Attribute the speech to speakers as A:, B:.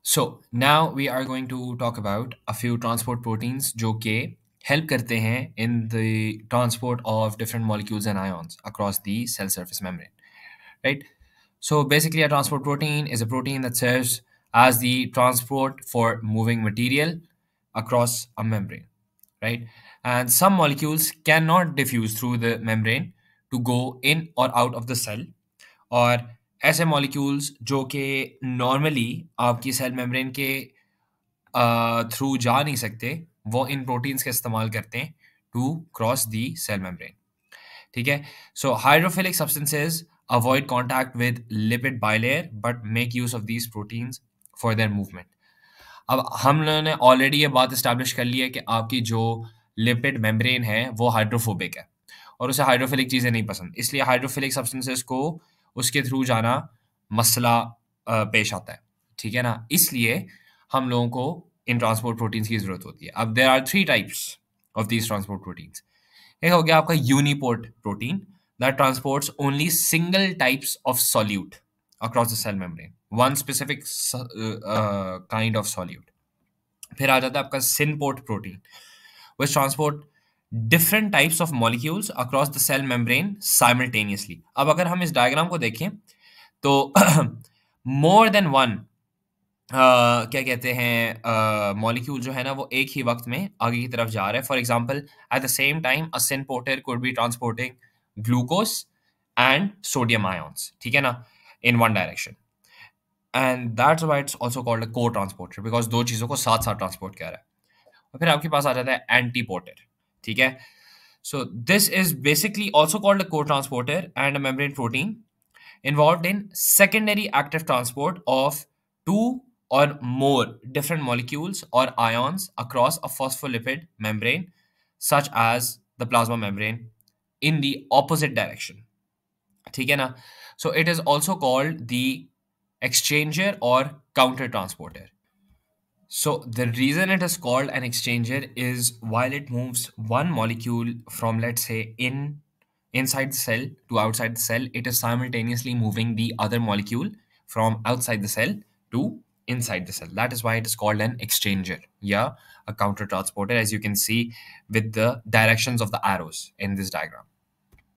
A: So now we are going to talk about a few transport proteins जो कि help करते हैं in the transport of different molecules and ions across the cell surface membrane, right? So basically, a transport protein is a protein that serves as the transport for moving material across a membrane, right? And some molecules cannot diffuse through the membrane to go in or out of the cell, और ऐसे molecules जो कि normally आपकी cell membrane के through जा नहीं सकते, वो इन प्रोटीन्स का इस्तेमाल करते हैं to cross the cell membrane. ठीक है? So hydrophilic substances avoid contact with lipid bilayer but make use of these proteins for their movement. अब हम लोगों ने ऑलरेडी ये बात इस्टेब्लिश कर ली है कि आपकी जो लिपिड मेम्ब्रेन है वो हाइड्रोफोबिक है और उसे हाइड्रोफिलिक चीज़ें नहीं पसंद, इसलिए हाइड्रोफिलिक सब्सटेंसेस को उसके थ्रू जाना मसला पेश आता है। ठीक है ना? इसलिए हम लोगों को इन ट्रांसपोर्ट प्रोटीन्स की ज़रूरत होती है। अब there are three types of these transport proteins. एक हो गया आपका uniport protein that transports only single types of solute across the cell membrane, one specific kind of solute. फिर आ जाता है आपका synport protein, which transport different types of molecules across the cell membrane simultaneously. अब अगर हम इस diagram को देखें तो more than one क्या कहते हैं मॉलिक्यूल जो है ना वो एक ही वक्त में आगे की तरफ जा रहा है। For example at the same time a symporter could be transporting glucose and sodium ions, ठीक है ना, in one direction, and that's why it's also called a co-transporter because दो चीजों को साथ साथ ट्रांसपोर्ट कर रहा है। और फिर आपके पास आ जाता है एंटीपोर्टर, ठीक है। So this is basically also called a co-transporter and a membrane protein involved in secondary active transport of two or more different molecules or ions across a phospholipid membrane such as the plasma membrane in the opposite direction, ठीक है ना। So it is also called the exchanger or counter transporter. So the reason it is called an exchanger is while it moves one molecule from, let's say, inside the cell to outside the cell, it is simultaneously moving the other molecule from outside the cell to inside the cell. That is why it is called an exchanger, yeah, a counter transporter, as you can see with the directions of the arrows in this diagram.